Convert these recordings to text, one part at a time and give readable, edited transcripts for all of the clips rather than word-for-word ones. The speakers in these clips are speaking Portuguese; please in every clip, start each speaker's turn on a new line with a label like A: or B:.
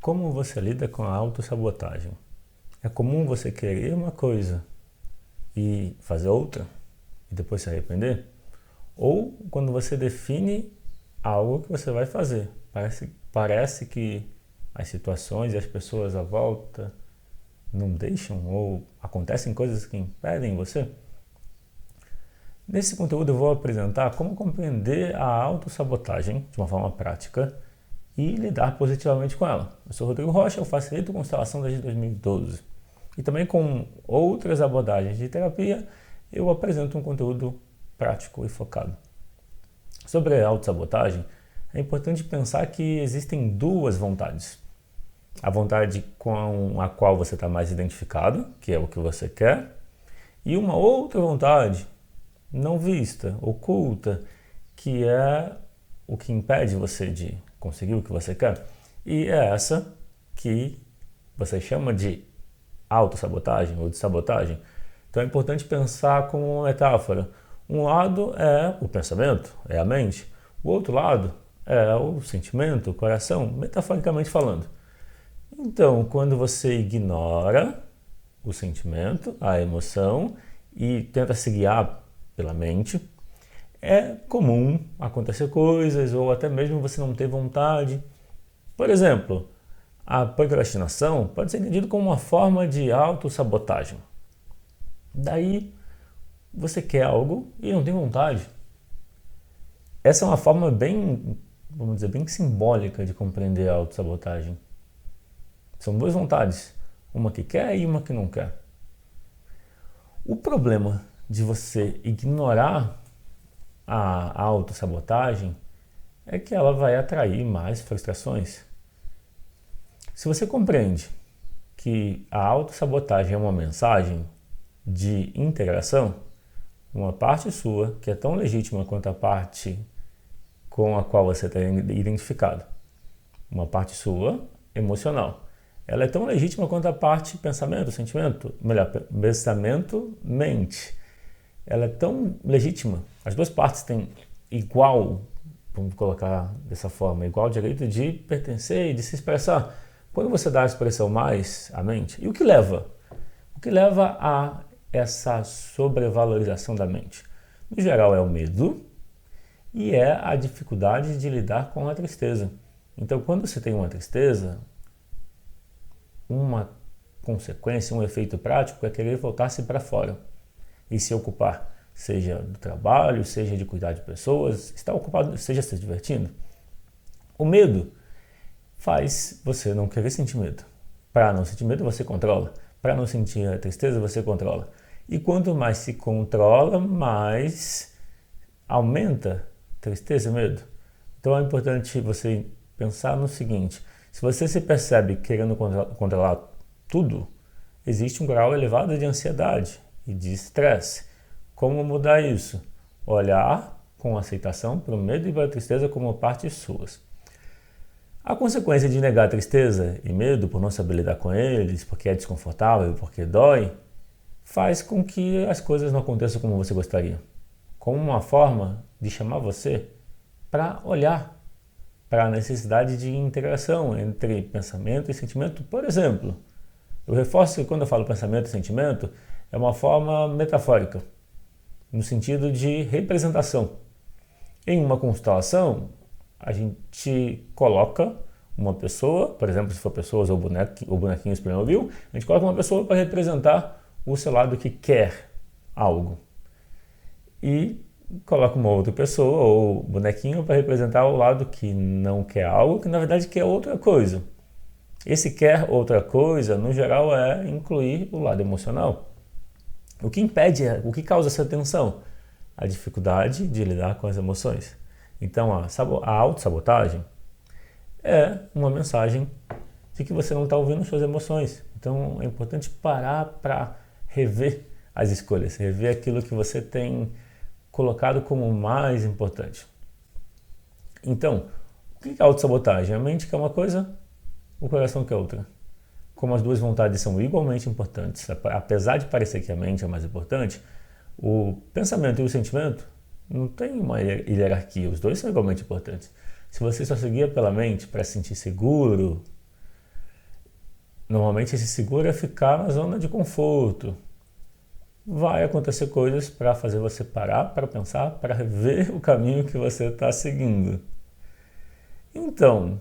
A: Como você lida com a autossabotagem? É comum você querer uma coisa e fazer outra e depois se arrepender? Ou quando você define algo que você vai fazer, parece que as situações e as pessoas à volta não deixam ou acontecem coisas que impedem você? Nesse conteúdo eu vou apresentar como compreender a autossabotagem de uma forma prática e lidar positivamente com ela. Eu sou Rodrigo Rocha, eu facilito constelação desde 2012. E também com outras abordagens de terapia, eu apresento um conteúdo prático e focado. Sobre a autossabotagem, é importante pensar que existem duas vontades. A vontade com a qual você está mais identificado, que é o que você quer, e uma outra vontade não vista, oculta, que é o que impede você de conseguir o que você quer. E é essa que você chama de autossabotagem ou de sabotagem. Então é importante pensar como uma metáfora. Um lado é o pensamento, é a mente. O outro lado é o sentimento, o coração, metaforicamente falando. Então, quando você ignora o sentimento, a emoção e tenta se guiar pela mente, é comum acontecer coisas ou até mesmo você não ter vontade. Por exemplo, a procrastinação pode ser entendida como uma forma de autossabotagem. Daí você quer algo e não tem vontade. Essa é uma forma bem, vamos dizer, bem simbólica de compreender a autossabotagem. São duas vontades, uma que quer e uma que não quer. O problema de você ignorar a autossabotagem é que ela vai atrair mais frustrações. Se você compreende que a autossabotagem é uma mensagem de integração, uma parte sua que é tão legítima quanto a parte com a qual você está identificado, uma parte sua emocional. Ela é tão legítima quanto a parte pensamento, sentimento, melhor, pensamento, mente. Ela é tão legítima. As duas partes têm igual, vamos colocar dessa forma, igual direito de pertencer e de se expressar. Quando você dá a expressão mais à mente, e o que leva? O que leva a essa sobrevalorização da mente? No geral é o medo e é a dificuldade de lidar com a tristeza. Então quando você tem uma tristeza, uma consequência, um efeito prático é querer voltar-se para fora e se ocupar, seja do trabalho, seja de cuidar de pessoas, estar ocupado, seja se divertindo. O medo faz você não querer sentir medo. Para não sentir medo, você controla. Para não sentir a tristeza, você controla. E quanto mais se controla, mais aumenta tristeza e medo. Então é importante você pensar no seguinte: se você se percebe querendo controlar tudo, existe um grau elevado de ansiedade e de estresse. Como mudar isso? Olhar com aceitação para o medo e para a tristeza como partes suas. A consequência de negar a tristeza e medo por não saber lidar com eles, porque é desconfortável, porque dói, faz com que as coisas não aconteçam como você gostaria. Como uma forma de chamar você para olhar para a necessidade de integração entre pensamento e sentimento. Por exemplo, eu reforço que quando eu falo pensamento e sentimento, é uma forma metafórica, no sentido de representação. Em uma constelação, a gente coloca uma pessoa, por exemplo, se for pessoas ou bonequinhos para Playmobil, a gente coloca uma pessoa para representar o seu lado que quer algo. E coloca uma outra pessoa ou bonequinho para representar o lado que não quer algo, que na verdade quer outra coisa. Esse quer outra coisa, no geral, é incluir o lado emocional. O que impede, o que causa essa tensão? A dificuldade de lidar com as emoções. Então, a autossabotagem é uma mensagem de que você não está ouvindo suas emoções. Então, é importante parar para rever as escolhas, rever aquilo que você tem colocado como mais importante. Então, o que é autossabotagem? A mente quer uma coisa, o coração quer outra. Como as duas vontades são igualmente importantes, apesar de parecer que a mente é mais importante, o pensamento e o sentimento não tem uma hierarquia, os dois são igualmente importantes. Se você só seguia pela mente para se sentir seguro, Normalmente esse seguro é ficar na zona de conforto. Vai acontecer coisas para fazer você parar, para pensar, para ver o caminho que você está seguindo. Então,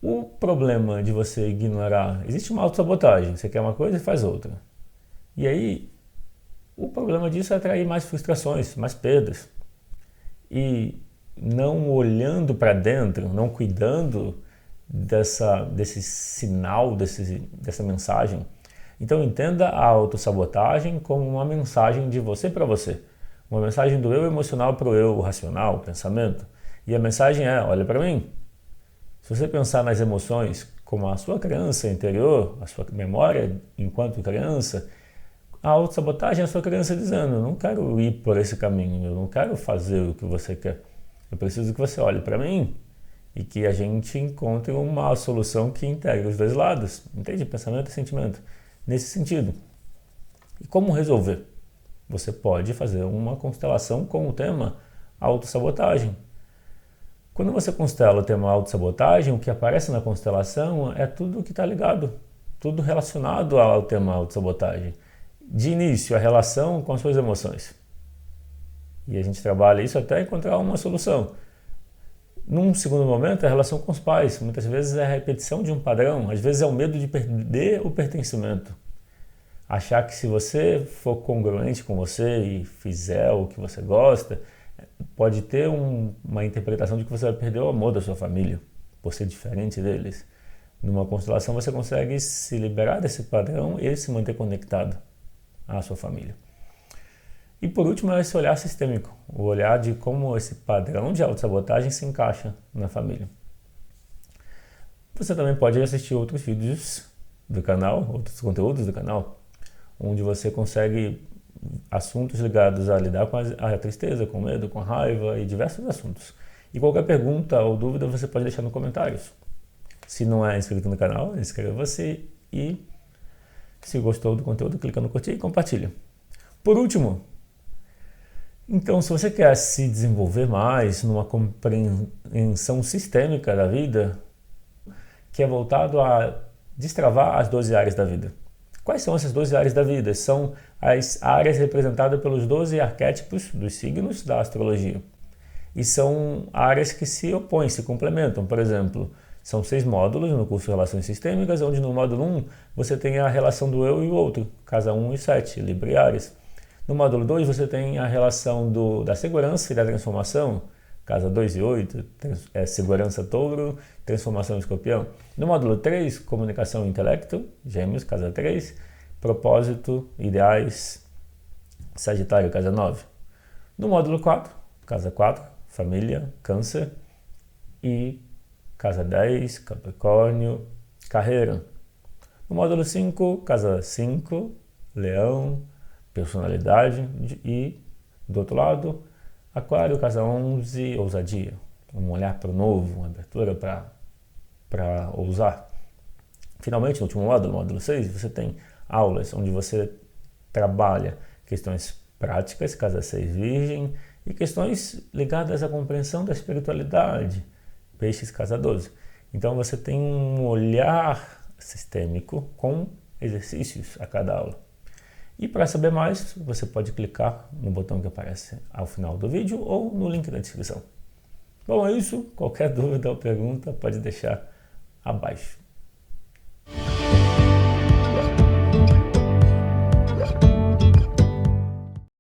A: o problema de você ignorar, existe uma autossabotagem, você quer uma coisa e faz outra. E aí, o problema disso é atrair mais frustrações, mais perdas. E não olhando para dentro, não cuidando desse sinal, dessa mensagem. Então entenda a autossabotagem como uma mensagem de você para você. Uma mensagem do eu emocional para o eu racional, o pensamento. E a mensagem é, olha para mim. Se você pensar nas emoções como a sua criança interior, a sua memória enquanto criança, a autossabotagem é a sua criança dizendo, eu não quero ir por esse caminho, eu não quero fazer o que você quer. Eu preciso que você olhe para mim e que a gente encontre uma solução que integre os dois lados. Entende? Pensamento e sentimento. Nesse sentido. E como resolver? Você pode fazer uma constelação com o tema autossabotagem. Quando você constela o tema autossabotagem, o que aparece na constelação é tudo que está ligado, tudo relacionado ao tema autossabotagem. De início, a relação com as suas emoções. E a gente trabalha isso até encontrar uma solução. Num segundo momento, é a relação com os pais. Muitas vezes é a repetição de um padrão, às vezes é o medo de perder o pertencimento. Achar que se você for congruente com você e fizer o que você gosta, pode ter uma interpretação de que você vai perder o amor da sua família, por ser diferente deles. Numa constelação você consegue se liberar desse padrão e se manter conectado à sua família. E por último é esse olhar sistêmico, o olhar de como esse padrão de autossabotagem se encaixa na família. Você também pode assistir outros vídeos do canal, outros conteúdos do canal, onde você consegue assuntos ligados a lidar com a tristeza, com o medo, com a raiva e diversos assuntos. E qualquer pergunta ou dúvida você pode deixar nos comentários. Se não é inscrito no canal, inscreva-se e se gostou do conteúdo, clica no curtir e compartilha. Por último, então, se você quer se desenvolver mais numa compreensão sistêmica da vida, que é voltado a destravar as 12 áreas da vida. Quais são essas 12 áreas da vida? São as áreas representadas pelos 12 arquétipos dos signos da astrologia. E são áreas que se opõem, se complementam. Por exemplo, são 6 módulos no curso de Relações Sistêmicas, onde no módulo 1 você tem a relação do eu e o outro, casa 1 e 7, Libra e Áries. No módulo 2 você tem a relação da segurança e da transformação, casa 2 e 8, segurança Touro, transformação Escorpião. No módulo 3, comunicação e intelecto, Gêmeos, casa 3, propósito, ideais, Sagitário, casa 9. No módulo 4, casa 4, família, Câncer e casa 10, Capricórnio, carreira. No módulo 5, casa 5, Leão, personalidade e, do outro lado, Aquário, casa 11, ousadia. Um olhar para o novo, uma abertura para ousar. Finalmente, no último módulo, módulo 6, você tem aulas onde você trabalha questões práticas, casa 6, Virgem, e questões ligadas à compreensão da espiritualidade, Peixes, casa 12. Então você tem um olhar sistêmico com exercícios a cada aula. E para saber mais, você pode clicar no botão que aparece ao final do vídeo ou no link da descrição. Bom, é isso. Qualquer dúvida ou pergunta pode deixar abaixo.